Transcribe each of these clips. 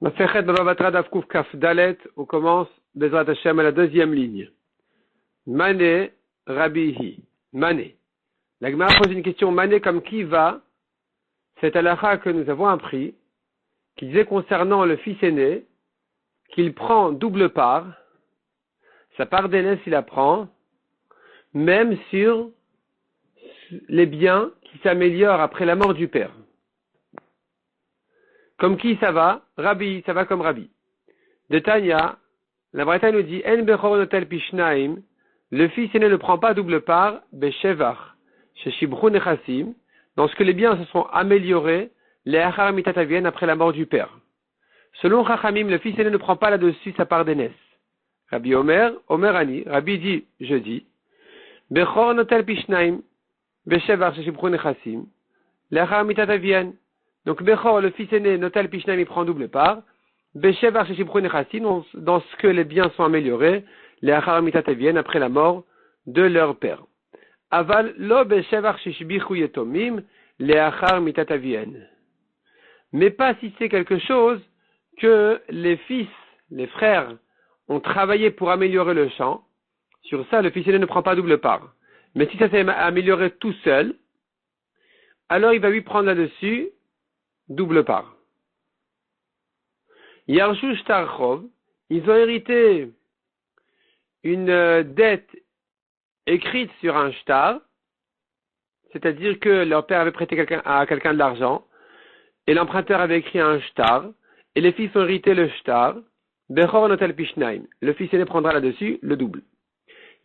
Masechet Baba Batra Daf Kuf Kaf Dalet, on commence Bezrat Hashem à la deuxième ligne. Mané Rabihi. Mané. La Gemara pose une question. Mané comme qui va? C'est halakha que nous avons appris, qui disait concernant le fils aîné, qu'il prend double part, sa part d'aînesse il la prend, même sur les biens qui s'améliorent après la mort du père. Comme qui ça va? Rabbi, ça va comme Rabbi. De Tanya, la Braïta nous dit, En bechor notel pishnaim, le fils aîné ne prend pas double part, beshevach, chez Shibru Nechassim, dans ce que les biens se sont améliorés, les achar mitatavien après la mort du père. Selon Chachamim, le fils aîné ne prend pas là-dessus sa part d'aînesse. Rabbi Omer Ani, Rabbi dit, je dis, bechor notel pishnaim, beshevach, chez Shibru Nechassim, les achar mitatavien. Donc, Bechor, le fils aîné, Notel Pishnaim, il prend double part. Beshevar Sheshibru Nechassim, dans ce que les biens sont améliorés, les Achar Mitataviennes, après la mort de leur père. Aval, lo Beshevar Sheshbichu Yetomim, les Achar Mitataviennes. Mais pas si c'est quelque chose que les fils, les frères, ont travaillé pour améliorer le champ. Sur ça, le fils aîné ne prend pas double part. Mais si ça s'est amélioré tout seul, alors il va lui prendre là-dessus double part. Yarshu Shtarchov, ils ont hérité une dette écrite sur un shtar, c'est-à-dire que leur père avait prêté à quelqu'un de l'argent, et l'emprunteur avait écrit un shtar, et les fils ont hérité le shtar, Bechor Notel Pishnaim, le fils aîné prendra là-dessus le double.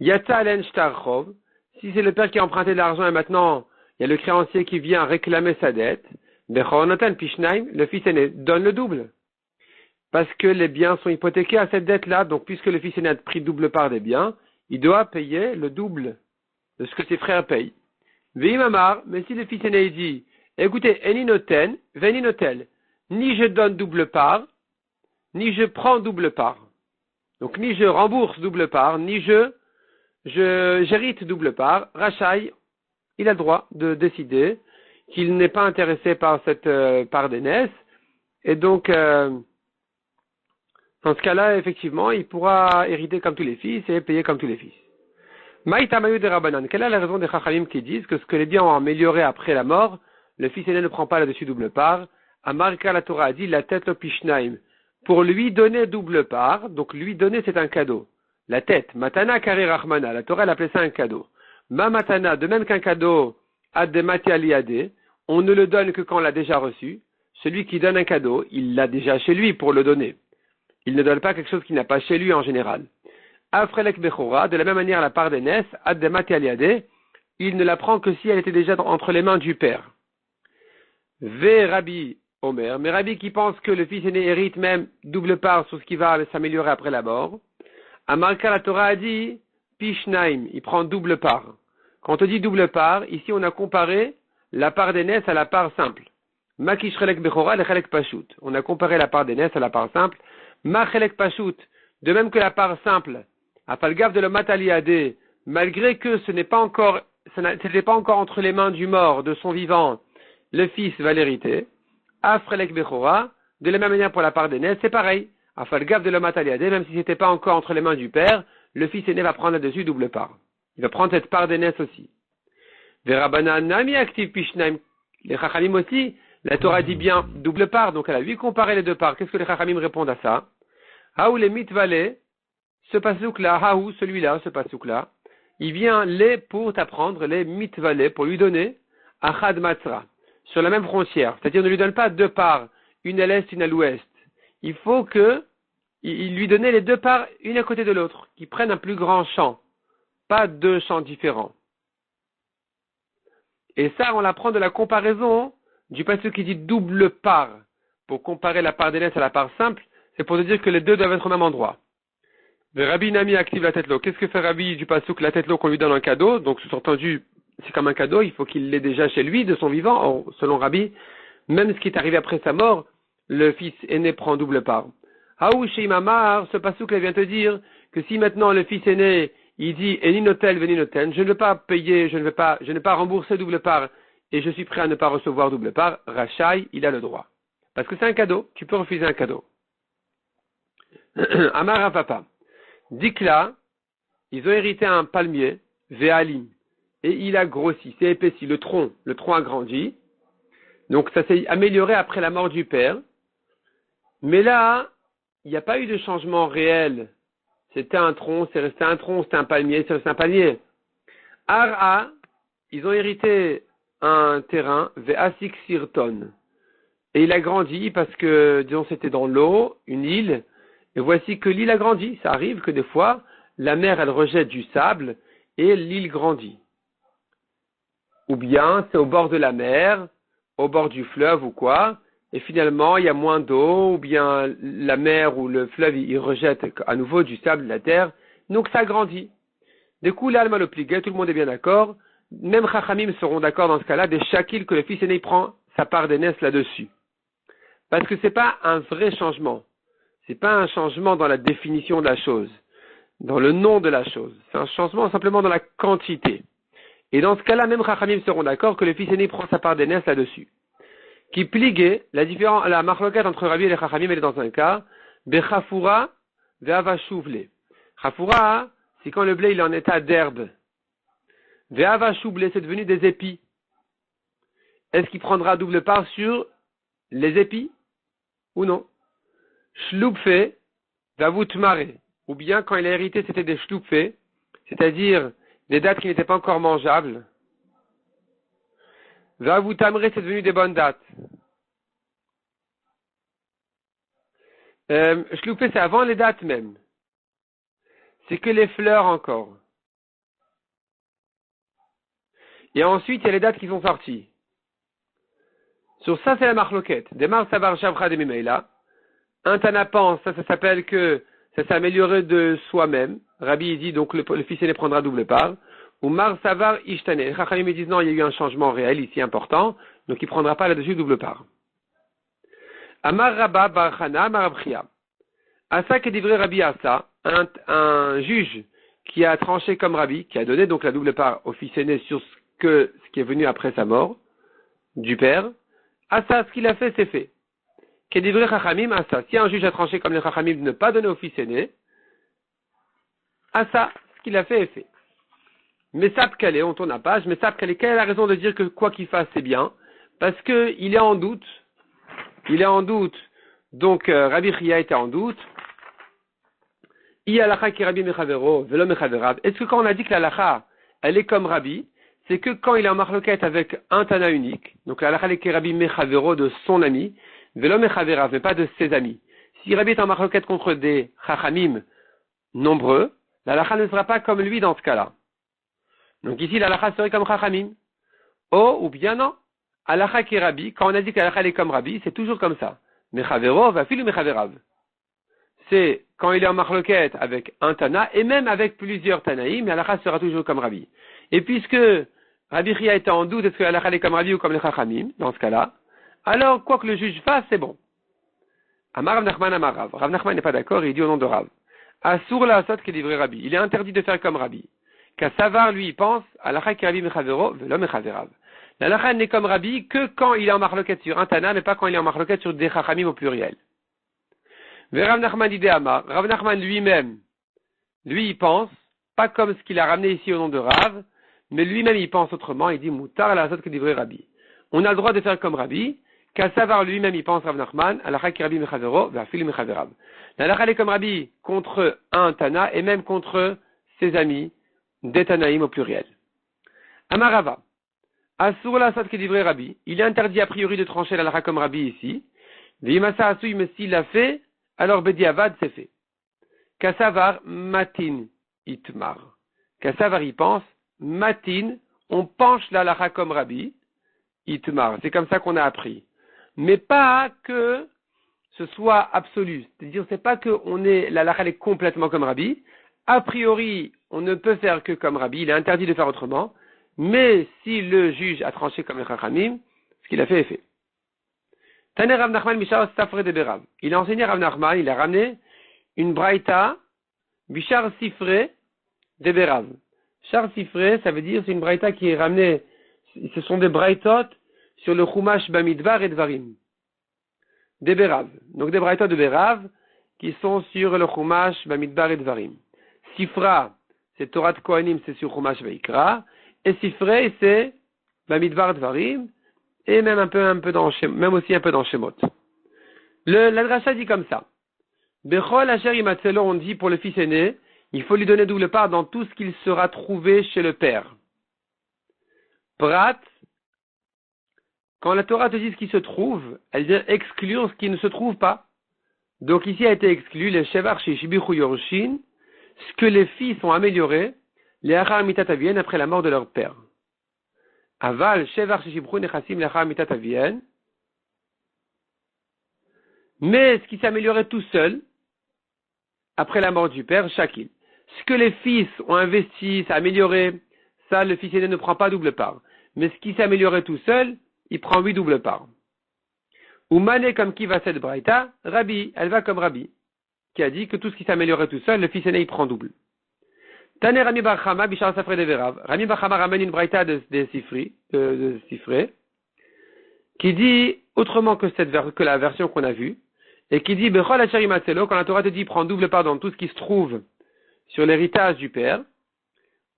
Yatsa Alen Shtarchov, si c'est le père qui a emprunté de l'argent et maintenant il y a le créancier qui vient réclamer sa dette, Bechor Notel Pishnaim, le fils aîné donne le double. Parce que les biens sont hypothéqués à cette dette-là, donc puisque le fils aîné a pris double part des biens, il doit payer le double de ce que ses frères payent. Veimamar, mais si le fils aîné dit, écoutez, eni noten, veni notel, ni je donne double part, ni je prends double part. Donc ni je rembourse double part, ni j'hérite double part, Rachai, il a le droit de décider qu'il n'est pas intéressé par cette part d'aînesse, et donc dans ce cas-là, effectivement, il pourra hériter comme tous les fils et payer comme tous les fils. Maïtamayu de Rabbanan, quelle est la raison des Chachamim qui disent que ce que les biens ont amélioré après la mort, le fils aîné ne prend pas là-dessus double part? Amarka la Torah a dit la tête au Pishnaim, pour lui donner double part, donc lui donner c'est un cadeau. La tête, Matana Kari Rahmana, la Torah elle appelait ça un cadeau. Ma Matana, de même qu'un cadeau, Ademati Aliade, on ne le donne que quand on l'a déjà reçu. Celui qui donne un cadeau, il l'a déjà chez lui pour le donner. Il ne donne pas quelque chose qu'il n'a pas chez lui en général. Afrelek Bechora, de la même manière la part d'aînesse, Ademati Aliade, il ne la prend que si elle était déjà entre les mains du père. Ve Rabbi Omer, mais Rabbi qui pense que le fils aîné hérite même double part sur ce qui va s'améliorer après la mort. Amarka la Torah a dit, Pishnaim, il prend double part. Quand on dit double part, ici on a comparé la part d'aînesse à la part simple. Makishrelek Bechora, lechelek Pashut. On a comparé la part d'aînesse à la part simple. Machelek Pashut, de même que la part simple, Afalgav de l'Omataliade, malgré que ce n'était pas encore entre les mains du mort, de son vivant, le fils va l'hériter. Afrelek Bechora, de la même manière pour la part d'aînesse, c'est pareil. Afalgav de l'Omataliade, même si ce n'était pas encore entre les mains du père, le fils aîné va prendre là-dessus double part. Il va prendre cette part d'aînesse aussi. Verabana Nami Active Pishnaim, les Chachamim aussi, la Torah dit bien double part, donc elle a lui comparé les deux parts. Qu'est-ce que les Chachamim répondent à ça? Haou les mitvale, ce pasouk-là, haou, celui-là, ce pasouk-là, il vient les pour t'apprendre, les mitvale, pour lui donner, achad matzra, sur la même frontière. C'est-à-dire ne lui donne pas deux parts, une à l'est, une à l'ouest. Il faut il lui donne les deux parts, une à côté de l'autre, qui prennent un plus grand champ, pas deux champs différents. Et ça, on l'apprend de la comparaison du passage qui dit double part, pour comparer la part d'aînesse à la part simple, c'est pour te dire que les deux doivent être au même endroit. Le Rabbi Nami active la tête l'eau. Qu'est-ce que fait Rabbi du passouk, la tête l'eau qu'on lui donne un cadeau? Donc, sous-entendu, c'est comme un cadeau, il faut qu'il l'ait déjà chez lui, de son vivant. Or, selon Rabbi, même ce qui est arrivé après sa mort, le fils aîné prend double part. Haou Sheimamar, ce passouk vient te dire que si maintenant le fils aîné, il dit, Eni notel, veni noten, je ne veux pas payer, je ne veux pas rembourser double part, et je suis prêt à ne pas recevoir double part, Rachai, il a le droit. Parce que c'est un cadeau, tu peux refuser un cadeau. Amar Rav Papa. Dikla, ils ont hérité un palmier, Ve'alim, et il a grossi, c'est épaissi, le tronc a grandi. Donc ça s'est amélioré après la mort du père. Mais là, il n'y a pas eu de changement réel. C'était un tronc, c'est resté un tronc, c'était un palmier, c'est resté un palmier. Ara, ils ont hérité un terrain, Ve'asik Sirton. Et il a grandi parce que, disons, c'était dans l'eau, une île. Et voici que l'île a grandi. Ça arrive que des fois, la mer, elle rejette du sable et l'île grandit. Ou bien, c'est au bord de la mer, au bord du fleuve ou quoi, et finalement, il y a moins d'eau, ou bien la mer ou le fleuve, il rejette à nouveau du sable de la terre, donc ça grandit. Du coup, l'alma le pligue, tout le monde est bien d'accord, même Chachamim seront d'accord dans ce cas-là, des shakil que le fils aîné prend sa part d'aînesse là-dessus. Parce que c'est pas un vrai changement. C'est pas un changement dans la définition de la chose, dans le nom de la chose. C'est un changement simplement dans la quantité. Et dans ce cas-là, même Chachamim seront d'accord que le fils aîné prend sa part d'aînesse là-dessus. Qui pliguait, la marloquette entre Rabbi et les Chachamim, elle est dans un cas, Bechafura, Ve'avashuvle. Chafura, c'est quand le blé il est en état d'herbe. Ve'avashuvle, c'est devenu des épis. Est-ce qu'il prendra double part sur les épis ou non? Shloupfe, Vavutmare. Ou bien quand il a hérité, c'était des shloupfe, c'est-à-dire des dates qui n'étaient pas encore mangeables. Vavoutamre, c'est devenu des bonnes dates. Shloupé, c'est avant les dates même. C'est que les fleurs encore. Et ensuite, il y a les dates qui sont sorties. Sur ça, c'est la marloquette. Demar savar shavra de mimeila. Un Tana pense, ça s'appelle que ça s'est amélioré de soi-même. Rabbi dit donc le fils aîné prendra double part. Ou Mar Savar Ishtane. Les Chachamim disent non, il y a eu un changement réel ici important, donc il ne prendra pas là-dessus double part. Amar Rabba Barchana Marabchia. Asa qui livrait Rabbi Asa, un juge qui a tranché comme Rabbi, qui a donné donc la double part au fils aîné sur ce qui est venu après sa mort, du père. Asa, ce qu'il a fait, c'est fait. Qui livrait Chachamim Asa. Si un juge a tranché comme les Chachamim de ne pas donner au fils aîné, Asa, ce qu'il a fait est fait. Mais Sapkale, on tourne la page, mais Sapkale, quelle est la raison de dire que quoi qu'il fasse, c'est bien? Parce que il est en doute. Il est en doute. Donc, Rabbi Chia était en doute. Est-ce que quand on a dit que l'alacha, elle est comme Rabbi, c'est que quand il est en marloquette avec un Tana unique, donc l'alacha est Rabbi Mechavero de son ami, velo Mechaverav, mais pas de ses amis. Si Rabbi est en marloquette contre des Chachamim nombreux, l'alacha ne sera pas comme lui dans ce cas-là. Donc ici, l'alacha serait comme Chachamim. Oh, ou bien non. Alacha qui est Rabbi, quand on a dit que l'alacha est comme Rabbi, c'est toujours comme ça. Mechavero va filu Mechaverav. C'est quand il est en marloquette avec un Tana, et même avec plusieurs Tanaïm, l'alacha sera toujours comme Rabbi. Et puisque Rabbi Chia était en doute, est-ce que l'alacha est comme Rabbi ou comme les Chachamim, dans ce cas-là, alors quoi que le juge fasse, c'est bon. Amar Rav Nachman Amar Rav. Rav Nachman n'est pas d'accord, il dit au nom de Rav. Asur la asot qui est livré Rabbi. Il est interdit de faire comme Rabbi. Qu'Asavar, lui, il pense, Alacha qui Rabbi Mechavero, velo Mechaverav. L'alacha n'est comme Rabbi que quand il est en marloquette sur un Tana, mais pas quand il est en marloquette sur des Chachamim au pluriel. Rav Nachman dit Amar. Rav Nachman lui-même, lui, il pense, pas comme ce qu'il a ramené ici au nom de Rav, mais lui-même, il pense autrement, il dit Moutar la asot qui est livré Rabbi. On a le droit de faire comme Rabbi, qu'Asavar lui-même, il pense Rav Nachman, Alacha qui Rabbi Mechavero, velo Mechaverav. L'alacha est comme Rabbi contre un Tana et même contre ses amis, des Tanaïm au pluriel. Amarava. Asur la sat qui livré Rabbi. Il est interdit a priori de trancher l'alacha comme Rabbi ici. Vimasa asui, mais s'il l'a fait, alors Bediavad c'est fait. Kassavar matin itmar. Kassavar il pense, matin, on penche l'alacha comme Rabbi, itmar. C'est comme ça qu'on a appris. Mais pas que ce soit absolu. C'est-à-dire, c'est pas que l'alacha est complètement comme Rabbi. A priori, on ne peut faire que comme Rabbi, il est interdit de faire autrement, mais si le juge a tranché comme les Chachamim, ce qu'il a fait est fait. Taner Rav Nachman Bishar Safre de Berav. Il a enseigné Rav Nachman, il a ramené une braïta, Bishar Sifre de Berav. Bishar Sifre, ça veut dire, c'est une braïta qui est ramenée, ce sont des braïtot sur le Chumash Bamidbar et Dvarim. De Berav. Donc des braïtot de Berav, qui sont sur le Chumash Bamidbar et Dvarim. Sifra, c'est Torah de Kohanim, c'est sur Chumash Vaikra. Et Sifrei, c'est Bamidbar Dvarim. Et même même aussi un peu dans Shemot. La dracha dit comme ça. Bechol Asher Imatzelo, on dit pour le fils aîné, il faut lui donner double part dans tout ce qu'il sera trouvé chez le père. Prat, quand la Torah te dit ce qui se trouve, elle vient exclure ce qui ne se trouve pas. Donc ici a été exclu les Shevar Shishibichu Yorushin, ce que les fils ont amélioré, les Achar Mitat Avien après la mort de leur père. Aval Shevar Shishibichu Nechasim les Achar Mitat Avien. Mais ce qui s'est amélioré tout seul, après la mort du père, Shakil. Ce que les fils ont investi, s'est amélioré, ça le fils aîné ne prend pas double part. Mais ce qui s'est amélioré tout seul, il prend 8 double parts. Ou mané comme qui va cette braïta, Rabbi, elle va comme Rabbi, qui a dit que tout ce qui s'est amélioré tout seul, le fils aîné il prend double. Tane Rami Bachama, Bishar Safre de Verav. Rami Bachama ramène une braïta de Sifré, qui dit autrement que la version qu'on a vue, et qui dit Bechol Achari Matzelo, quand la Torah te dit prend double part dans tout ce qui se trouve sur l'héritage du père,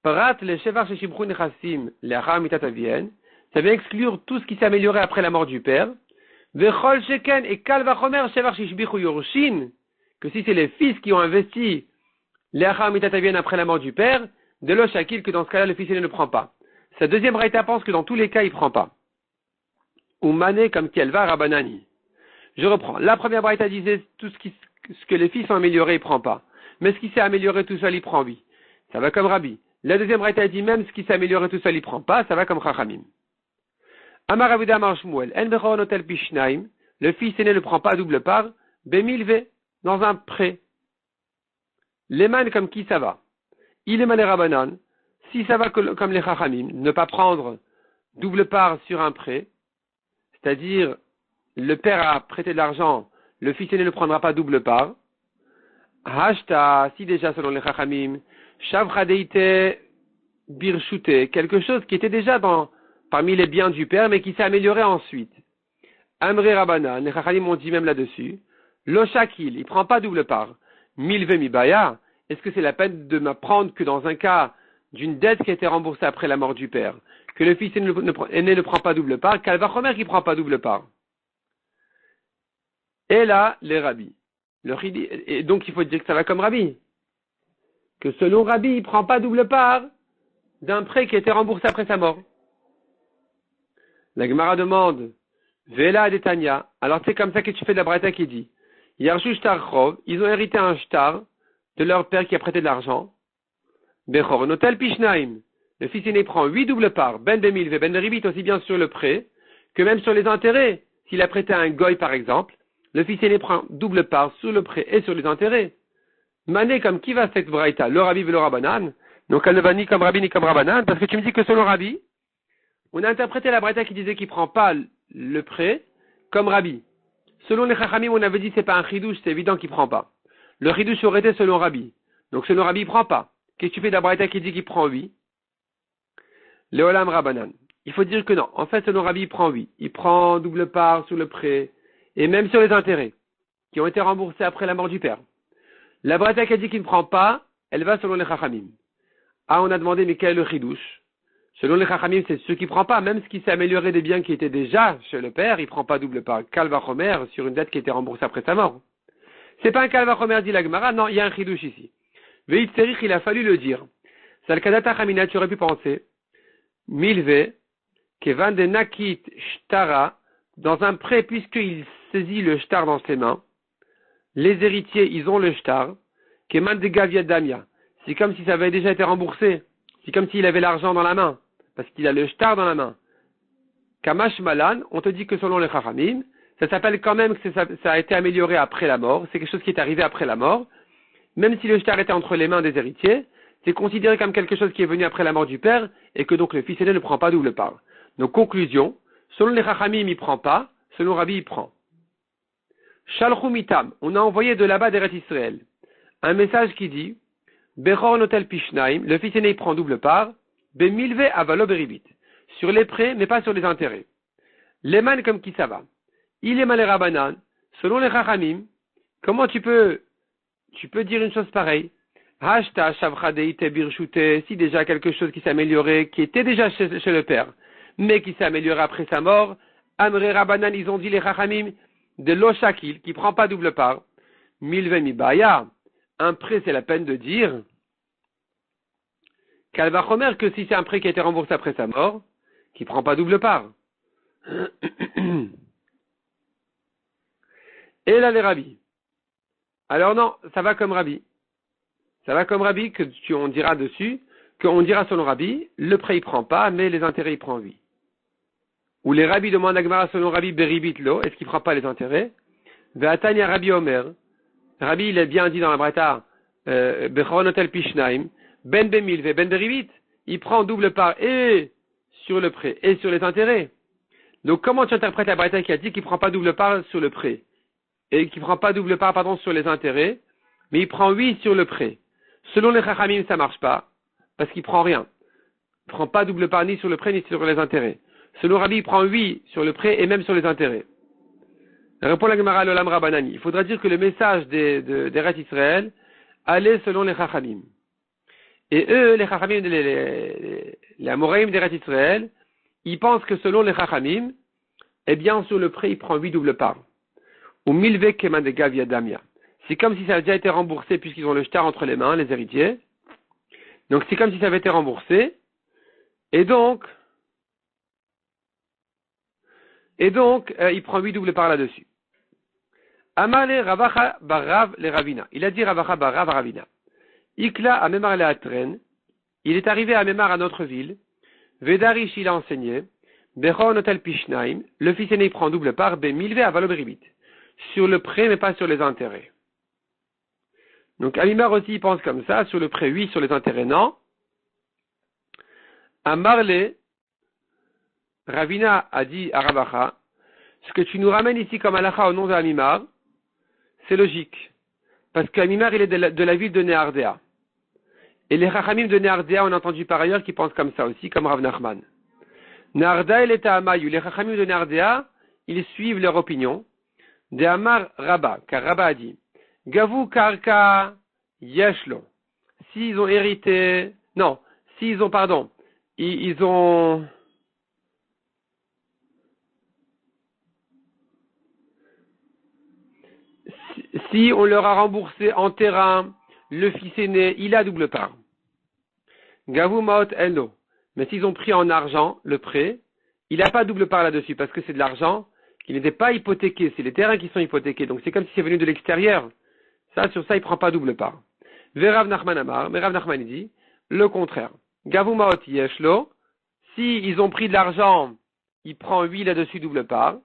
Parat le Shevar Sheshibru Nechasim, le Achar Mitat Avien, ça vient exclure tout ce qui s'est amélioré après la mort du père. Vechol Sheken et Kal Vachomer Shevar Sheshbichu Yorushin, que si c'est les fils qui ont investi les Achar Mitat Avien après la mort du père, de lo Shakil que dans ce cas-là le fils aîné ne prend pas. Sa deuxième raïta pense que dans tous les cas il prend pas. Ou mané comme Kielva Rabanani. Je reprends. La première braïta disait tout ce que les fils ont amélioré il prend pas. Mais ce qui s'est amélioré tout seul il prend oui. Ça va comme Rabbi. La deuxième braïta dit même ce qui s'est amélioré tout seul il prend pas. Ça va comme Chachamim. Amar Avuda Amar Shmuel, En Bechor Notel Pishnaim, le fils aîné ne prend pas double part, Bemilve, dans un prêt. Leman comme qui ça va? Il est mané Rabanan, si ça va comme les Chachamim, ne pas prendre double part sur un prêt, c'est-à-dire le père a prêté de l'argent, le fils aîné ne prendra pas double part. Hashta, si déjà selon les Chachamim, Shavradeite Birshute, quelque chose qui était déjà parmi les biens du père, mais qui s'est amélioré ensuite. Amri Rabbanan, les Chachamim ont dit même là-dessus, Lo Shakil, il prend pas double part. Milve Mibaya, est-ce que c'est la peine de m'apprendre que dans un cas d'une dette qui a été remboursée après la mort du père, que le fils aîné ne prend pas double part, Kalvachomer qui prend pas double part? Et là, les rabbis. Et donc il faut dire que ça va comme Rabbi. Que selon Rabbi, il prend pas double part d'un prêt qui a été remboursé après sa mort. La Gemara demande, Vela Detania, alors c'est comme ça que tu fais de la braïta qui dit, Yarshu Shtar Chov, ils ont hérité un shtar de leur père qui a prêté de l'argent. Bechor Notel Pishnaim, le fils aîné prend 8 double parts, Ben Bemil, Ben Ribit, aussi bien sur le prêt que même sur les intérêts. S'il a prêté à un goy par exemple, le fils aîné prend double part sur le prêt et sur les intérêts. Mané comme qui va cette braïta, le Rabbi et le Rabbanan, donc elle ne va ni comme Rabbi ni comme Rabbanan, parce que tu me dis que selon Rabbi, on a interprété la braïta qui disait qu'il prend pas le prêt comme Rabbi. Selon les Chachamim, on avait dit c'est pas un chidouche, c'est évident qu'il prend pas. Le chidouche aurait été selon Rabbi. Donc selon Rabbi, il prend pas. Qu'est-ce que tu fais de la braïta qui dit qu'il prend oui? Le Olam Rabbanan. Il faut dire que non. En fait, selon Rabbi, il prend oui. Il prend double part sur le prêt et même sur les intérêts qui ont été remboursés après la mort du père. La braïta qui dit qu'il ne prend pas, elle va selon les Chachamim. Ah, on a demandé mais quel est le chidouche? Selon les Chachamim, c'est ceux qui ne prend pas, même ce qui s'est amélioré des biens qui étaient déjà chez le père, il ne prend pas double part. Kalvachomer sur une dette qui a été remboursée après sa mort. C'est pas un Kalvachomer dit la Gemara, non, il y a un chidouche ici. Veit Serich, il a fallu le dire. Salkadata Chamina, tu aurais pu penser, Milve, Kevan de Nakit Shtara, dans un prêt, puisqu'il saisit le shtar dans ses mains, les héritiers, ils ont le shtar, Keman de Gavia Damia. C'est comme si ça avait déjà été remboursé. C'est comme s'il avait l'argent dans la main, parce qu'il a le shtar dans la main. Kamash Malan, on te dit que selon les Chachamim, ça s'appelle quand même que ça a été amélioré après la mort, c'est quelque chose qui est arrivé après la mort. Même si le shtar était entre les mains des héritiers, c'est considéré comme quelque chose qui est venu après la mort du père, et que donc le fils aîné ne prend pas double part. Donc conclusion, selon les Chachamim, il prend pas, selon Rabbi, il prend. Shalchumitam, on a envoyé de là-bas d'Eretz Israël un message qui dit, Bechor Notel Pishnaim, le fils aîné il prend double part, Bemilve Avalo Beribit, sur les prêts, mais pas sur les intérêts. Leman comme qui ça va. Il est malé Rabbanan, selon les Chachamim, comment tu peux tu peux dire une chose pareille. Hashta shavchadeite birshute, si déjà quelque chose qui s'est amélioré, qui était déjà chez le père, mais qui s'est amélioré après sa mort, Amre Rabanan, ils ont dit les Chachamim, de l'Oshakil, qui prend pas double part, Milve Mibaya, un prêt c'est la peine de dire, Kalvachomer, que si c'est un prêt qui a été remboursé après sa mort, qui prend pas double part. Et là les rabbis. Alors non, ça va comme Rabbi. Ça va comme Rabbi on dira dessus, qu'on dira selon Rabbi, le prêt il prend pas, mais les intérêts il prend oui. Ou les rabbis demandent à Gemara selon Rabbi Beribit lo, est-ce qu'il prend pas les intérêts? Ve'atanya Rabbi Omer. Rabbi il est bien dit dans la Brata, Bechoronotel Pishnaim, Ben Bemilve, Ben Beribit. Il prend double part et sur le prêt et sur les intérêts. Donc comment tu interprètes la Brata qui a dit qu'il prend pas double part sur le prêt? Et qui prend pas double part, sur les intérêts, mais il prend 8 sur le prêt. Selon les Chachamim, ça marche pas, parce qu'il prend rien. Il prend pas double part ni sur le prêt, ni sur les intérêts. Selon Rabbi, il prend 8 sur le prêt et même sur les intérêts. Répond la Gemara l'Olam Rabbanani. Il faudra dire que le message des Eretz Israël allait selon les Chachamim. Et eux, les Chachamim, les Amoraïm d'Eretz Israël, ils pensent que selon les Chachamim, eh bien, sur le prêt, il prend 8 double parts. Ou milve keman de gavia damia. C'est comme si ça avait déjà été remboursé puisqu'ils ont le shtar entre les mains, les héritiers. Donc c'est comme si ça avait été remboursé. Et donc, il prend 8 doubles parts là-dessus. Amale Ravacha Barav le Ravina. Il a dit Ravacha Barav Ravina. Ikla a Memar le Atren. Il est arrivé à Memar à notre ville. Vedarish il a enseigné. Bechon Hotel Pishnaim. Le fils aîné prend double part. Milve avalo beribit. Sur le prêt, mais pas sur les intérêts. Donc, Amimar aussi, il pense comme ça, sur le prêt, oui, sur les intérêts, non. Amarle, Ravina a dit à Ravacha, ce que tu nous ramènes ici comme halakha au nom de Amimar, c'est logique. Parce qu'Amimar, il est de la ville de Nehardea. Et les Chachamim de Nehardea, on a entendu par ailleurs, qui pensent comme ça aussi, comme Rav Nachman. Nehardea, il est à Amayou. Les Chachamim de Nehardea, ils suivent leur opinion. De Amar Rabba, car Rabba a dit, Gavu Karka Yeshlo. S'ils ont hérité, non, s'ils ont, pardon, ils ont, si on leur a remboursé en terrain, le fils aîné, il a double part. Gavu Maot Eno. Mais s'ils ont pris en argent le prêt, il n'a pas double part là-dessus parce que c'est de l'argent qui n'était pas hypothéqué, c'est les terrains qui sont hypothéqués, donc c'est comme si c'est venu de l'extérieur. Ça, sur ça, il prend pas double part. Verav Nachman Amar, mais Rav Nachman dit le contraire. Gavu Maot Yeshlo, si ils ont pris de l'argent, il prend 8 là-dessus double part,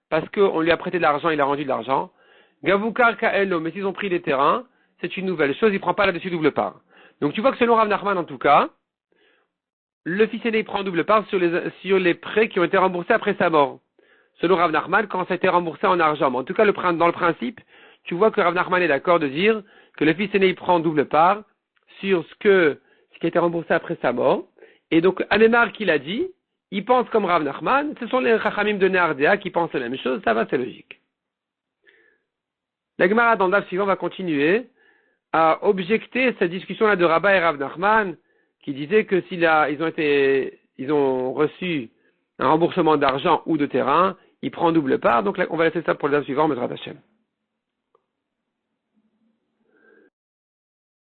parce qu'on lui a prêté de l'argent, il a rendu de l'argent. Gavu Karka Elo, mais s'ils ont pris des terrains, c'est une nouvelle chose, il prend pas là-dessus double part. Donc tu vois que selon Rav Nachman, en tout cas, le fils aîné il prend double part sur les prêts qui ont été remboursés après sa mort. Selon Rav Nachman, quand ça a été remboursé en argent. Mais en tout cas, dans le principe, tu vois que Rav Nachman est d'accord de dire que le fils aîné il prend double part sur ce qui a été remboursé après sa mort. Et donc, Amemar qui l'a dit, il pense comme Rav Nachman, ce sont les Chachamim de Nehardea qui pensent la même chose, ça va, c'est logique. La Gemara dans le daf suivant va continuer à objecter cette discussion-là de Rabba et Rav Nachman, qui disaient que ils ont reçu un remboursement d'argent ou de terrain, il prend double part. Donc là, on va laisser ça pour le daf suivant, Bezrat Hashem.